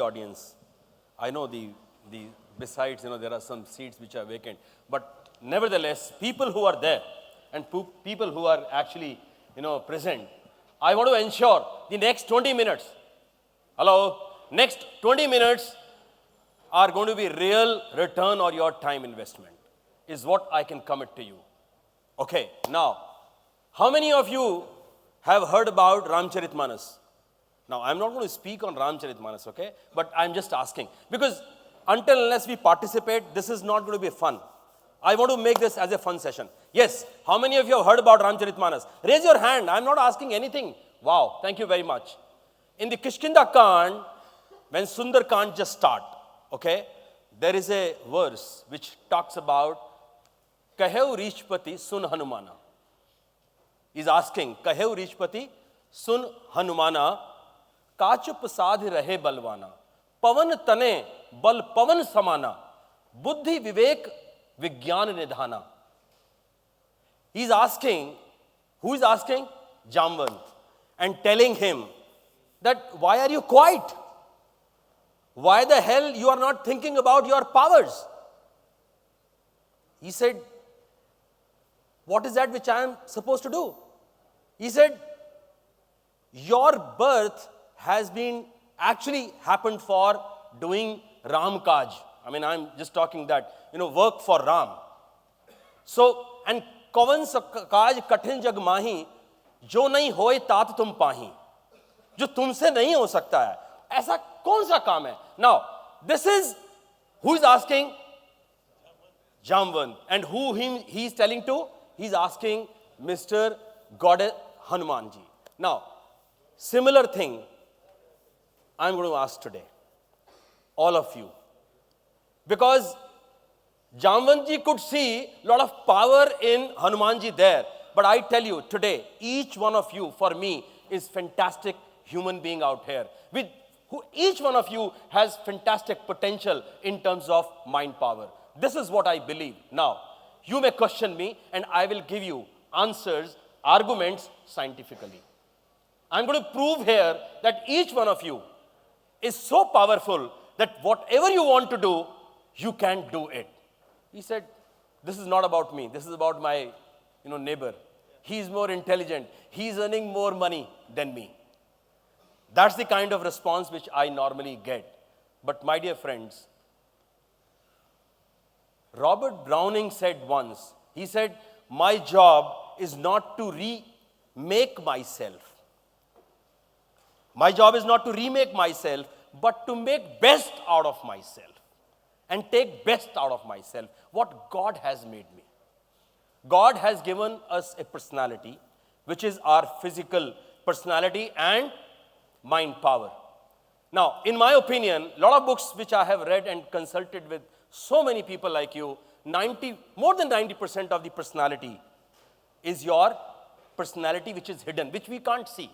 audience. I know besides, there are some seats which are vacant. But nevertheless, people who are there and people who are actually, present, I want to ensure the next 20 minutes, next 20 minutes are going to be real return on your time investment, is what I can commit to you. Okay, now, how many of you have heard about Ramcharitmanas? Now, I'm not going to speak on Ramcharitmanas, okay? But I'm just asking. Because unless we participate, this is not going to be fun. I want to make this as a fun session. Yes, how many of you have heard about Ramcharitmanas? Raise your hand. I'm not asking anything. Wow, thank you very much. In the Kishkinda Kand, when Sundar Kand just start, okay, there is a verse which talks about Kaheu Rishpati Sun Hanumana. He's asking, Kaheu Rishpati Sun Hanumana, Kachup Sadhi Rahe Balwana, Pavan Tane Bal Pavan Samana, Buddhi Vivek Vigyan Nidhana. He's asking, who is asking? Jamvan. And telling him that why are you quiet? Why the hell you are not thinking about your powers? He said, what is that which I am supposed to do? He said, your birth has been actually happened for doing Ram Kaj. I mean, I'm just talking that, work for Ram. So, and Kavan Kaj Kathin Jag Mahi, Jo nahi hoye tat tum pahi. Jo tumse nahi ho sakta hai. Aisa kaun sa kaam hai? Now, this is, who is asking? Jamvan. And who he is telling to? He is asking Mr. Goddess Hanumanji. Now, similar thing I'm going to ask today. All of you. Because Jamvanji could see a lot of power in Hanumanji there. But I tell you, today, each one of you, for me, is fantastic human being out here. Each one of you has fantastic potential in terms of mind power. This is what I believe. Now, you may question me and I will give you answers, arguments scientifically. I'm going to prove here that each one of you is so powerful that whatever you want to do, you can do it. He said, this is not about me. This is about my neighbor. He's more intelligent. He's earning more money than me. That's the kind of response which I normally get. But my dear friends, Robert Browning said once, he said, my job is not to remake myself. My job is not to remake myself, but to make best out of myself and take best out of myself, what God has made me. God has given us a personality, which is our physical personality and mind power. Now, in my opinion, a lot of books which I have read and consulted with so many people like you, more than 90% of the personality is your personality which is hidden, which we can't see.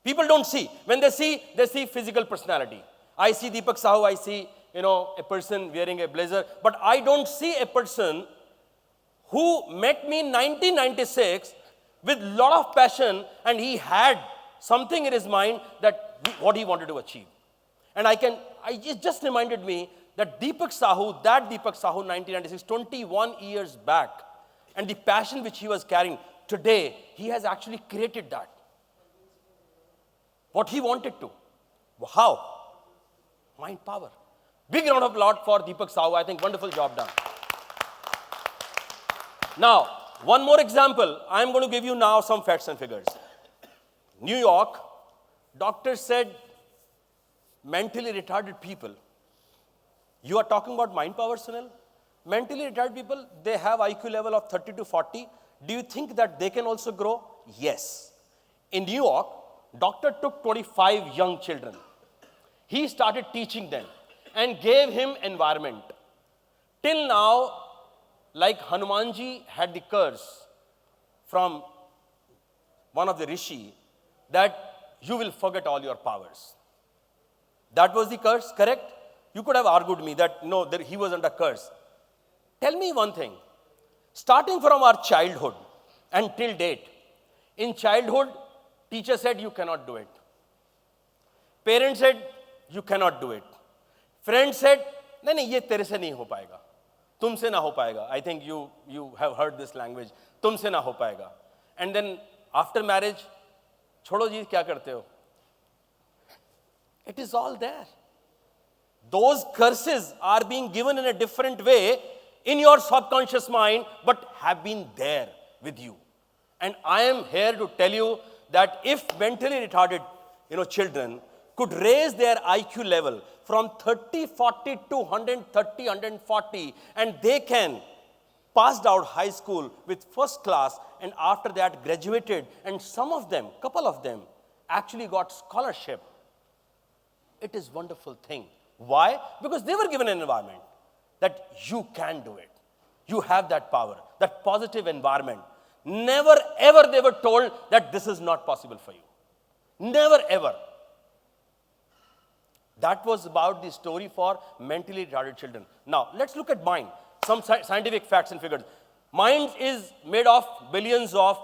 People don't see. When they see physical personality. I see Deepak Sahu, I see, a person wearing a blazer, but I don't see a person who met me in 1996 with a lot of passion and he had something in his mind that what he wanted to achieve. And it just reminded me that Deepak Sahu, 1996, 21 years back, and the passion which he was carrying, today, he has actually created that. What he wanted to. How? Mind power. Big round of applause for Deepak Sahu. I think wonderful job done. Now, one more example. I'm going to give you now some facts and figures. New York, doctors said mentally retarded people. You are talking about mind power, Sunil? Mentally retarded people, they have IQ level of 30 to 40. Do you think that they can also grow? Yes. In New York, doctor took 25 young children. He started teaching them and gave him environment. Till now, like Hanumanji had the curse from one of the rishi that you will forget all your powers. That was the curse, correct? You could have argued me that no, he was under curse. Tell me one thing. Starting from our childhood and till date, in childhood, teacher said you cannot do it. Parents said you cannot do it. Friend said, नहीं नहीं ये तेरे से नहीं हो पाएगा, तुमसे ना हो पाएगा. I think you have heard this language. तुमसे ना हो पाएगा. And then after marriage, छोड़ो जी क्या करते हो? It is all there. Those curses are being given in a different way in your subconscious mind, but have been there with you. And I am here to tell you that if mentally retarded, children could raise their IQ level from 30, 40 to 130, 140, and they can passed out high school with first class, and after that graduated, and some of them, couple of them, actually got scholarship. It is wonderful thing. Why? Because they were given an environment that you can do it. You have that power, that positive environment. Never ever they were told that this is not possible for you. Never ever. That was about the story for mentally retarded children. Now, let's look at mind. Some scientific facts and figures. Mind is made of billions of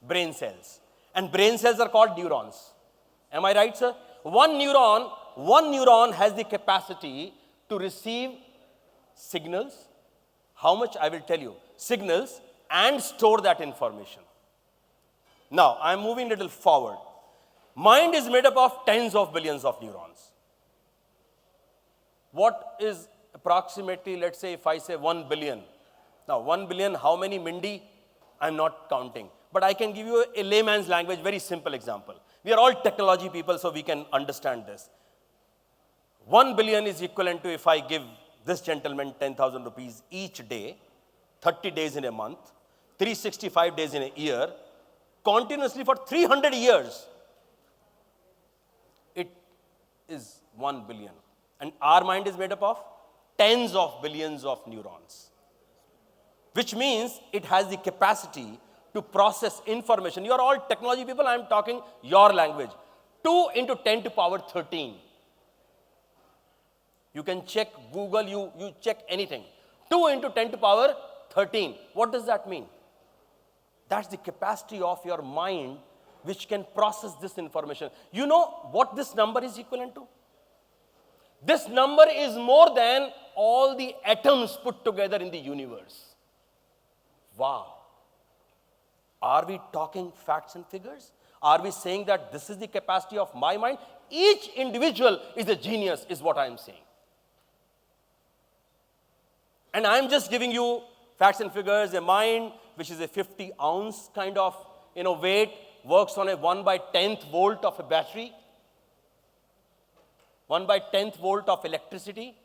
brain cells. And brain cells are called neurons. Am I right, sir? One neuron has the capacity to receive signals. How much? I will tell you. Signals and store that information. Now, I am moving a little forward. Mind is made up of tens of billions of neurons. What is approximately, let's say, if I say 1 billion. Now, 1 billion, how many Mindy? I'm not counting. But I can give you a layman's language, very simple example. We are all technology people, so we can understand this. 1 billion is equivalent to, if I give this gentleman 10,000 rupees each day, 30 days in a month, 365 days in a year, continuously for 300 years. It is 1 billion. And our mind is made up of tens of billions of neurons, which means it has the capacity to process information. You are all technology people, I am talking your language. 2 into 10 to power 13. You can check Google, you check anything. 2 into 10 to power 13. What does that mean? That's the capacity of your mind which can process this information. You know what this number is equivalent to? This number is more than all the atoms put together in the universe. Wow. Are we talking facts and figures? Are we saying that this is the capacity of my mind? Each individual is a genius, is what I am saying. And I am just giving you facts and figures. A mind which is a 50-ounce kind of weight works on a 1/10th volt of a battery. 1/10th volt of electricity,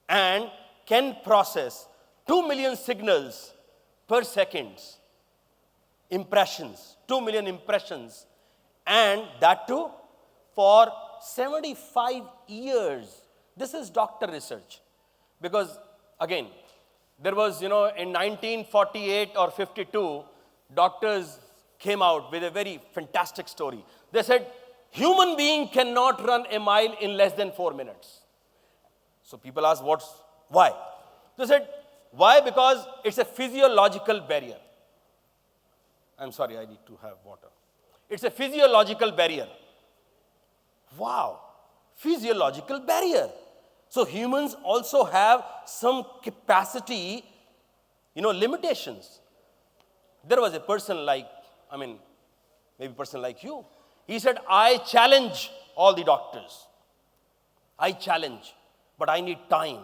and can process 2 million signals per second, impressions, 2 million impressions, and that too for 75 years. This is doctor research. Because again, there was, in 1948 or 52, doctors came out with a very fantastic story. They said, human being cannot run a mile in less than 4 minutes. So people asked, why? They said, why? Because it's a physiological barrier. I'm sorry, I need to have water. It's a physiological barrier. Wow, physiological barrier. So humans also have some capacity, limitations. There was a person maybe a person like you. He said, I challenge all the doctors. I challenge, but I need time.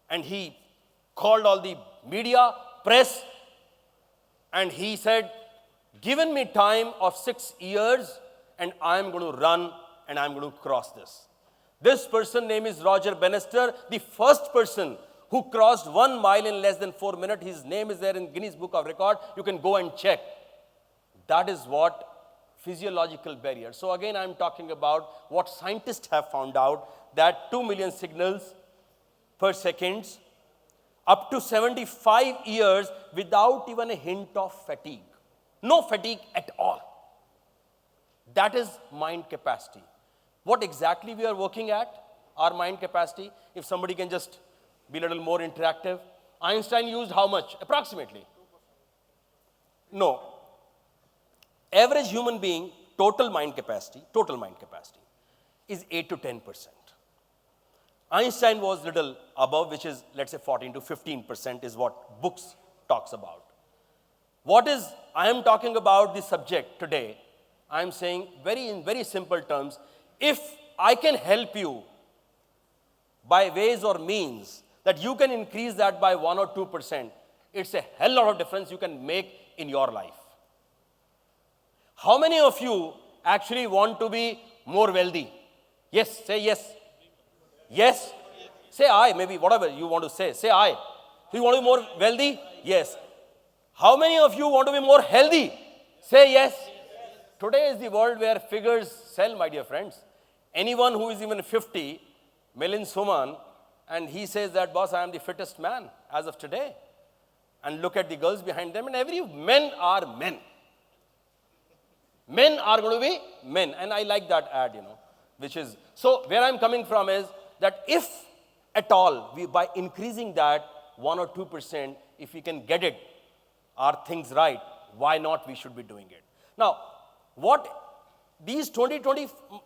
And he called all the media, press, and he said, given me time of 6 years, and I'm going to run and I'm going to cross this. This person name is Roger Bannister, the first person who crossed 1 mile in less than 4 minutes. His name is there in Guinness Book of Record. You can go and check. That is what physiological barrier. So again, I'm talking about what scientists have found out, that 2 million signals per second, up to 75 years without even a hint of fatigue. No fatigue at all. That is mind capacity. What exactly we are working at, our mind capacity, if somebody can just be a little more interactive. Einstein used how much, approximately? No. Average human being, total mind capacity, is 8 to 10%. Einstein was little above, which is, let's say, 14 to 15% is what books talks about. What is, I am talking about the subject today, I am saying in very simple terms, if I can help you by ways or means that you can increase that by 1 or 2%, it's a hell lot of difference you can make in your life. How many of you actually want to be more wealthy? Yes, say yes. Yes? Say I, maybe whatever you want to say. Say I. Do you want to be more wealthy? Yes. How many of you want to be more healthy? Say yes. Today is the world where figures sell, my dear friends. Anyone who is even 50, Milin Suman, and he says that, boss, I am the fittest man as of today. And look at the girls behind them, and men are men. Men are going to be men. And I like that ad, which is, so where I'm coming from is that if at all, by increasing that 1 or 2%, if we can get it, our things right, why not we should be doing it? Now, these 20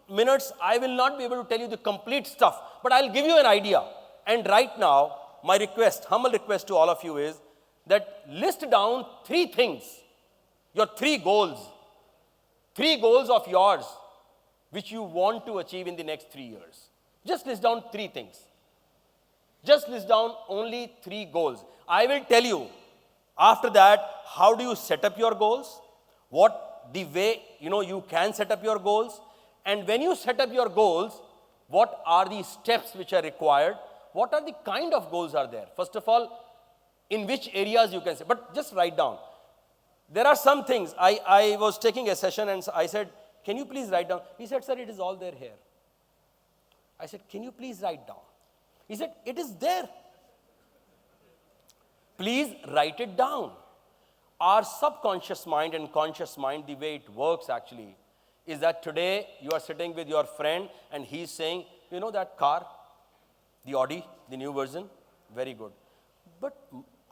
minutes, I will not be able to tell you the complete stuff, but I'll give you an idea. And right now, my request, humble request to all of you is that list down 3 things, your 3 goals of yours, which you want to achieve in the next 3 years. Just list down 3 things. Just list down only 3 goals. I will tell you, after that, how do you set up your goals? What the way, you can set up your goals. And when you set up your goals, what are the steps which are required? What are the kind of goals are there? First of all, in which areas you can say, but just write down. There are some things, I was taking a session and I said, can you please write down? He said, sir, it is all there here. I said, can you please write down? He said, it is there. Please write it down. Our subconscious mind and conscious mind, the way it works actually, is that today you are sitting with your friend and he's saying, that car, the Audi, the new version, very good. But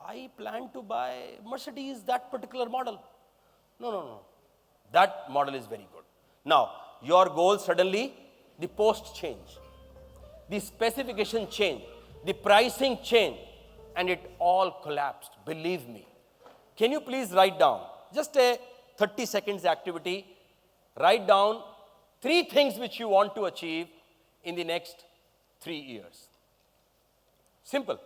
I plan to buy Mercedes, that particular model. No. That model is very good. Now, your goal suddenly, the post change, the specification change, the pricing change, and it all collapsed, believe me. Can you please write down, just a 30 seconds activity, write down 3 things which you want to achieve in the next 3 years. Simple.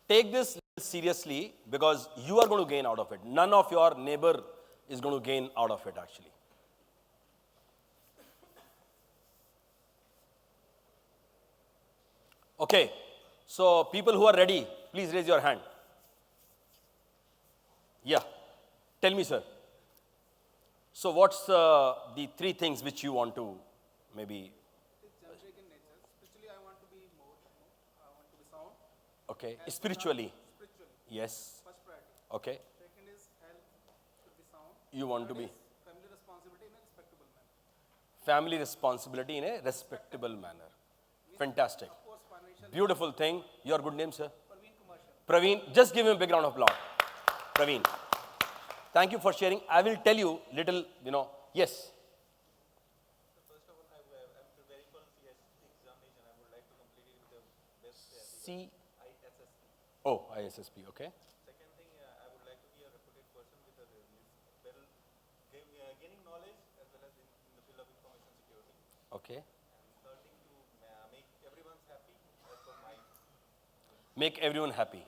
Take this seriously because you are going to gain out of it. None of your neighbor is going to gain out of it actually. Okay, so people who are ready, please raise your hand. Yeah, tell me, sir. So what's the 3 things which you want to maybe? It's generic in nature. Spiritually, I want to be more. I want to be sound. Okay, spiritually. Spiritually. Yes. First priority. Okay. Second is health should be sound. You want to Third be? is family responsibility in a respectable manner. Family responsibility in a respectable manner. Fantastic. Of course, financial. Beautiful thing. Your good name, sir? Praveen commercial. Praveen, just give him a big round of applause. Praveen. Thank you for sharing. I will tell you little, yes. First of all, I'm preparing for CS examination. I would like to complete it with the best C. ISSP. Oh, ISSP, okay. Second thing, I would like to be a reputed person with a gaining knowledge as well as in the field of information security. Okay. And third thing, to make everyone happy as per my. Make everyone happy.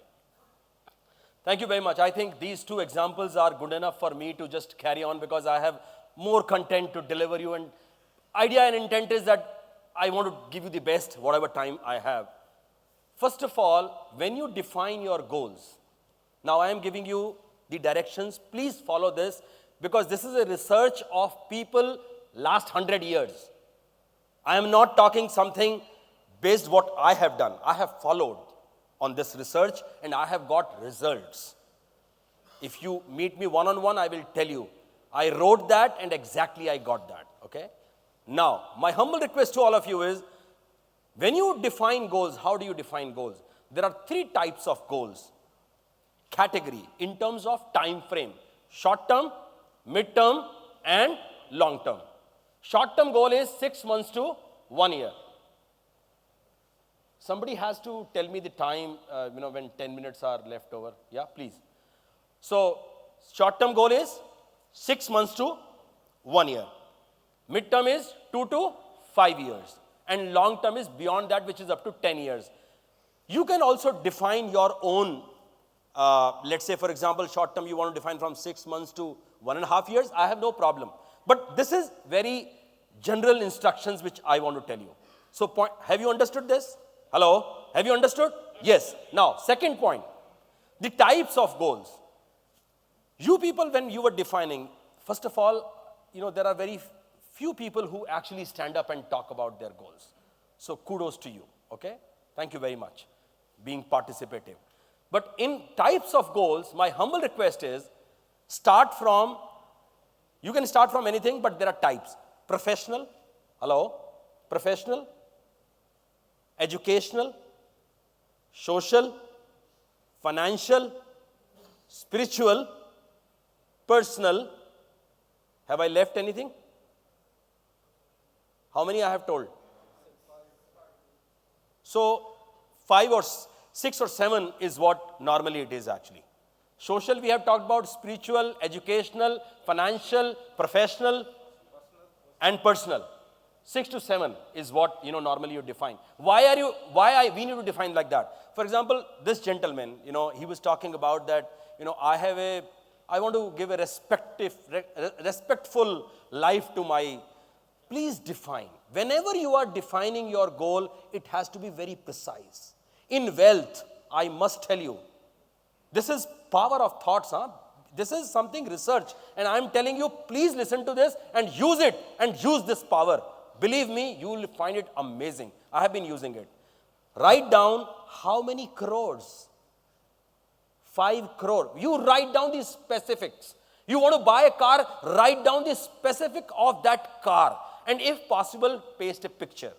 Thank you very much. I think these 2 examples are good enough for me to just carry on because I have more content to deliver you, and idea and intent is that I want to give you the best whatever time I have. First of all, when you define your goals, now I am giving you the directions. Please follow this because this is a research of people last 100 years. I am not talking something based what I have done. I have followed on this research and I have got results. If you meet me one-on-one, I will tell you. I wrote that and exactly I got that, okay? Now, my humble request to all of you is, when you define goals, how do you define goals? There are 3 types of goals. Category in terms of time frame: short term, mid term, and long term. Short term goal is 6 months to 1 year. Somebody has to tell me the time, when 10 minutes are left over. Yeah, please. So, short term goal is 6 months to 1 year. Mid term is 2 to 5 years. And long term is beyond that, which is up to 10 years. You can also define your own. Let's say, for example, short term you want to define from 6 months to 1.5 years. I have no problem. But this is very general instructions which I want to tell you. So, have you understood this? Hello? Have you understood? Yes. Now, second point, the types of goals. You people, when you were defining, first of all, there are very few people who actually stand up and talk about their goals. So, kudos to you, okay? Thank you very much, being participative. But in types of goals, my humble request is, you can start from anything, but there are types. Professional, hello? Professional, educational, social, financial, spiritual, personal. Have I left anything? How many I have told? So, 5 or 6 or 7 is what normally it is actually. Social we have talked about, spiritual, educational, financial, professional, and personal. 6 to 7 is what normally you define. We need to define like that? For example, this gentleman, he was talking about that, I want to give a respectful life to my. Please define. Whenever you are defining your goal, it has to be very precise. In wealth, I must tell you, this is power of thoughts. This is something research. And I'm telling you, please listen to this and use it and use this power. Believe me, you will find it amazing. I have been using it. Write down how many crores. 5 crore. You write down the specifics. You want to buy a car, write down the specific of that car. And if possible, paste a picture.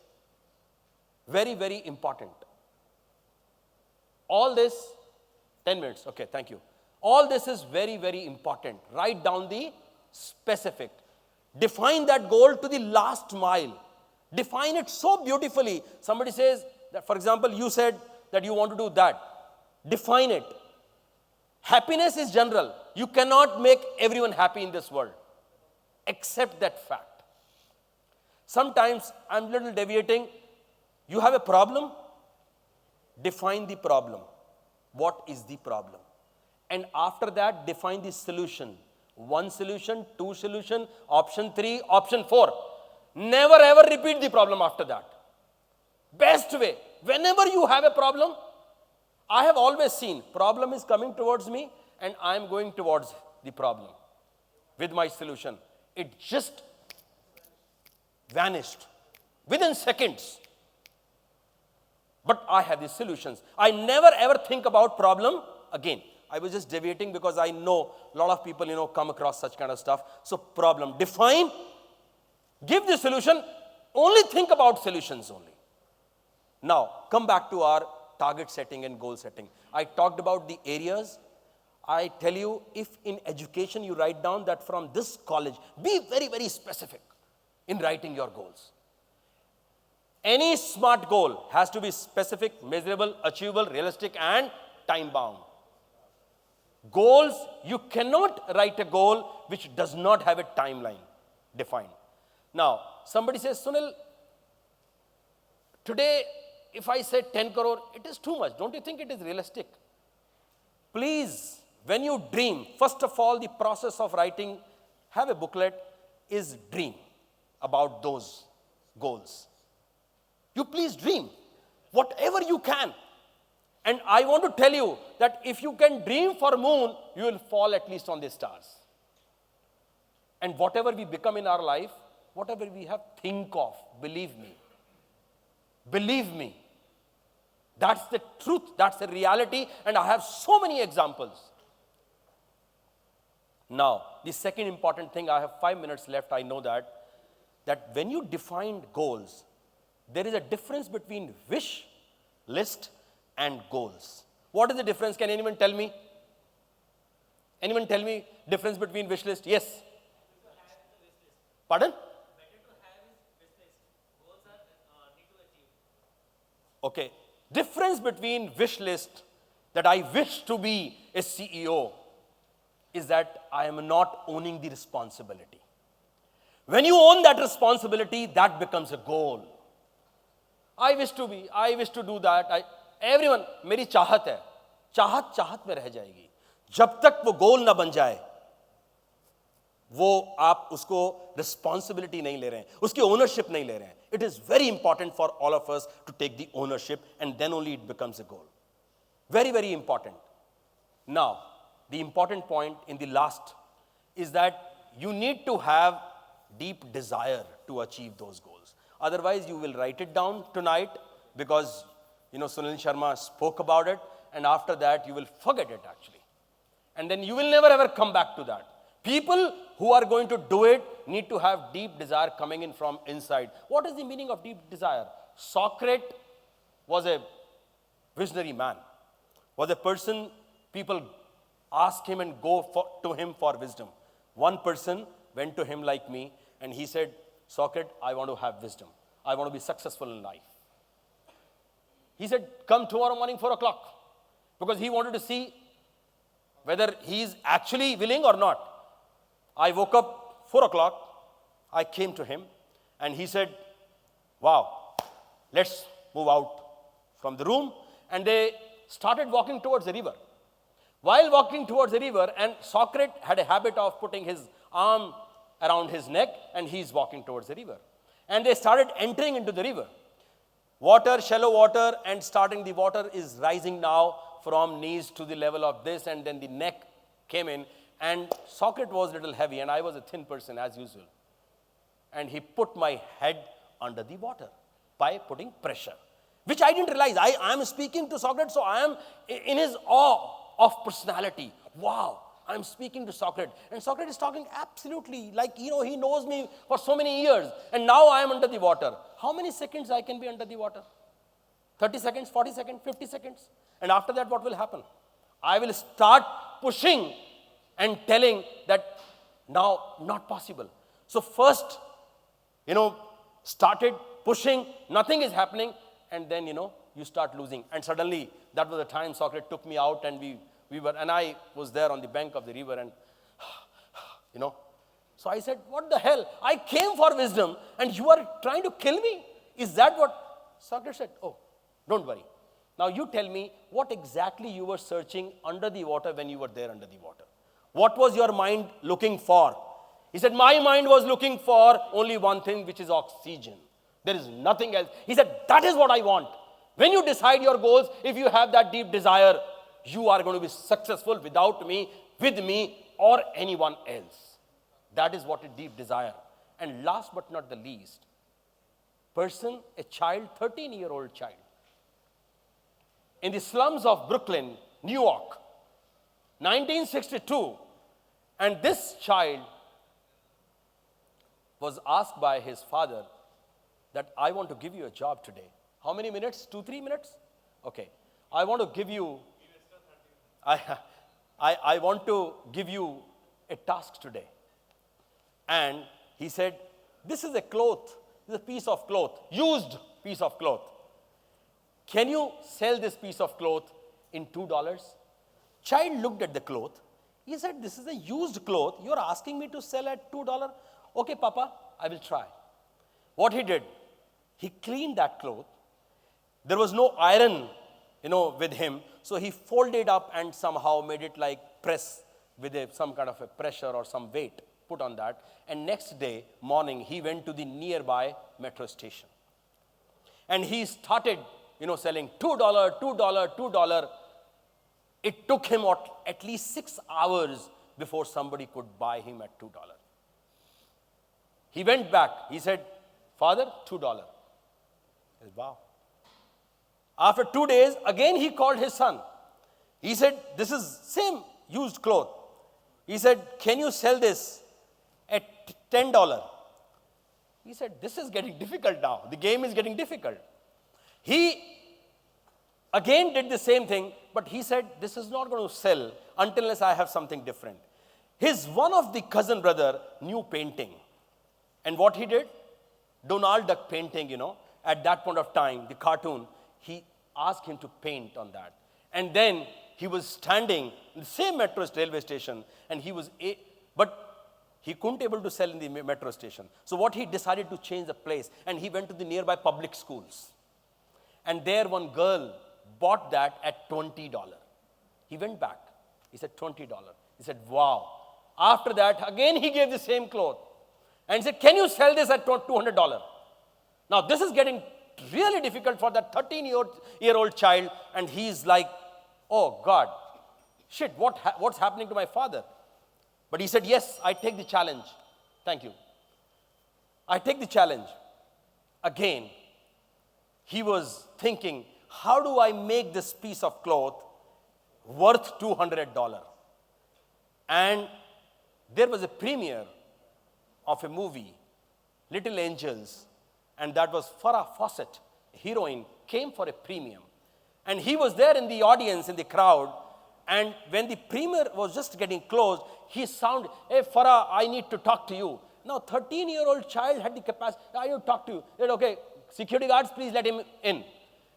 Very, very important. All this, 10 minutes, okay, thank you. All this is very, very important. Write down the specific. Define that goal to the last mile. Define it so beautifully. Somebody says, that, for example, you said that you want to do that. Define it. Happiness is general. You cannot make everyone happy in this world. Accept that fact. Sometimes I'm a little deviating. You have a problem? Define the problem. What is the problem? And after that, define the solution. 1 solution, 2 solution, option 3, option 4. Never ever repeat the problem after that. Best way. Whenever you have a problem, I have always seen problem is coming towards me and I am going towards the problem with my solution. It just vanished within seconds. But I have these solutions. I never ever think about problem again. I was just deviating because I know a lot of people, come across such kind of stuff. So problem, define, give the solution, only think about solutions only. Now, come back to our target setting and goal setting. I talked about the areas. I tell you, if in education you write down that from this college, be very, very specific in writing your goals. Any SMART goal has to be specific, measurable, achievable, realistic, and time-bound. Goals, you cannot write a goal which does not have a timeline defined. Now, somebody says, Sunil, today, if I say 10 crore, it is too much. Don't you think it is realistic? Please, when you dream, first of all, the process of writing, have a booklet, is dream about those goals. You please dream, whatever you can. And I want to tell you that if you can dream for moon, you will fall at least on the stars. And whatever we become in our life, whatever we have, think of, believe me. Believe me. That's the truth, that's the reality, and I have so many examples. Now, the second important thing, I have 5 minutes left, I know that when you define goals, there is a difference between wish list and goals. What is the difference? Can anyone tell me? Anyone tell me difference between wish list? Yes. Pardon? Okay. Difference between wish list, that I wish to be a CEO, is that I am not owning the responsibility. When you own that responsibility, that becomes a goal. I wish to be, I wish to do that. Everyone, मेरी चाहत है, चाहत चाहत में रह जाएगी. जब तक वो गोल ना बन जाए, वो आप उसको responsibility नहीं ले रहे हैं, उसकी ownership नहीं ले रहे हैं. It is very important for all of us to take the ownership, and then only it becomes a goal. Very, very important. Now, the important point in the last is that you need to have deep desire to achieve those goals. Otherwise, you will write it down tonight because, Sunil Sharma spoke about it, and after that, you will forget it actually. And then you will never ever come back to that. People who are going to do it need to have deep desire coming in from inside. What is the meaning of deep desire? Socrates was a visionary man, was a person people ask him and go to him for wisdom. One person went to him like me and he said, Socrates, I want to have wisdom. I want to be successful in life. He said, come tomorrow morning 4 o'clock, because he wanted to see whether he is actually willing or not. I woke up 4 o'clock, I came to him and he said, wow, let's move out from the room. And they started walking towards the river. While walking towards the river, and Socrates had a habit of putting his arm around his neck and he's walking towards the river. And they started entering into the river. Water, shallow water, and starting the water is rising now from knees to the level of this, and then the neck came in. And Socrates was a little heavy and I was a thin person as usual. And he put my head under the water by putting pressure, which I didn't realize. I am speaking to Socrates, so I am in his awe of personality. Wow, I'm speaking to Socrates. And Socrates is talking absolutely like, he knows me for so many years. And now I am under the water. How many seconds I can be under the water? 30 seconds, 40 seconds, 50 seconds? And after that, what will happen? I will start pushing and telling that now not possible. So first, started pushing, nothing is happening, and then, you start losing. And suddenly, that was the time Socrates took me out, and and I was there on the bank of the river, and, So I said, what the hell? I came for wisdom, and you are trying to kill me? Is that what? Socrates said, oh, don't worry. Now you tell me what exactly you were searching under the water when you were there under the water. What was your mind looking for? He said, my mind was looking for only one thing, which is oxygen. There is nothing else. He said, that is what I want. When you decide your goals, if you have that deep desire, you are going to be successful without me, with me, or anyone else. That is what a deep desire. And last but not the least, a child, 13-year-old child, in the slums of Brooklyn, New York, 1962, and this child was asked by his father that I want to give you a job today. How many minutes? 2-3 minutes? Okay. I want to give you, I want to give you a task today. And he said, this is a cloth, this is a piece of cloth, used piece of cloth. Can you sell this piece of cloth in $2? Child looked at the cloth. He said, this is a used cloth. You're asking me to sell at $2? Okay, Papa, I will try. What he did, he cleaned that cloth. There was no iron, with him. So he folded up and somehow made it like press with some kind of a pressure or some weight put on that. And next day morning, he went to the nearby metro station. And he started, selling $2. It took him at least 6 hours before somebody could buy him at $2. He went back. He said, Father, $2. I said, wow. After 2 days, again he called his son. He said, this is same used cloth. He said, can you sell this at $10? He said, this is getting difficult now. The game is getting difficult. He again did the same thing, but he said, this is not going to sell unless I have something different. One of the cousin brother knew painting. And what he did? Donald Duck painting, at that point of time, the cartoon, he asked him to paint on that. And then he was standing in the same metro railway station, and but he couldn't able to sell in the metro station. So what he decided to change the place, and he went to the nearby public schools. And there one girl bought that at $20. He went back. He said, $20. He said, wow. After that, again he gave the same cloth. And he said, can you sell this at $200? Now this is getting really difficult for that 13-year-old child. And he's like, oh God, shit, what's happening to my father? But he said, yes, I take the challenge. Thank you. I take the challenge. Again, he was thinking, how do I make this piece of cloth worth $200? And there was a premiere of a movie, Little Angels, and that was Farrah Fawcett, heroine, came for a premium. And he was there in the audience, in the crowd, and when the premiere was just getting closed, he sounded, hey Farrah, I need to talk to you. Now 13-year-old child had the capacity, I need to talk to you. He said, okay, security guards, please let him in.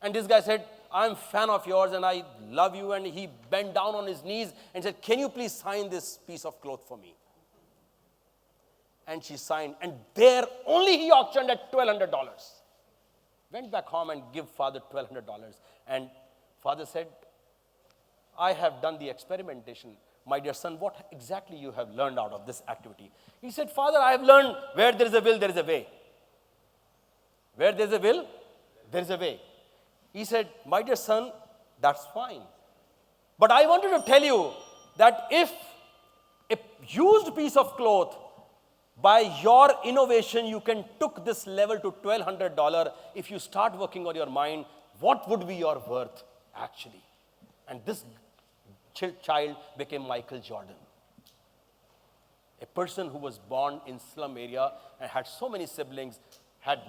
And this guy said, I'm a fan of yours and I love you. And he bent down on his knees and said, can you please sign this piece of cloth for me? And she signed. And there only he auctioned at $1,200. Went back home and give father $1,200. And father said, I have done the experimentation. My dear son, what exactly you have learned out of this activity? He said, Father, I have learned where there is a will, there is a way. Where there is a will, there is a way. He said, my dear son, that's fine. But I wanted to tell you that if a used piece of cloth, by your innovation, you can took this level to $1,200. If you start working on your mind, what would be your worth actually? And this child became Michael Jordan. A person who was born in slum area and had so many siblings, had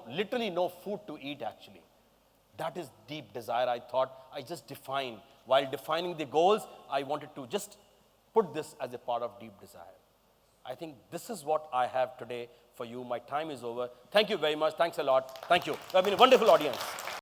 literally no food to eat actually. That is deep desire. I thought I just defined. While defining the goals, I wanted to just put this as a part of deep desire. I think this is what I have today for you. My time is over. Thank you very much. Thanks a lot. Thank you. You have been a wonderful audience.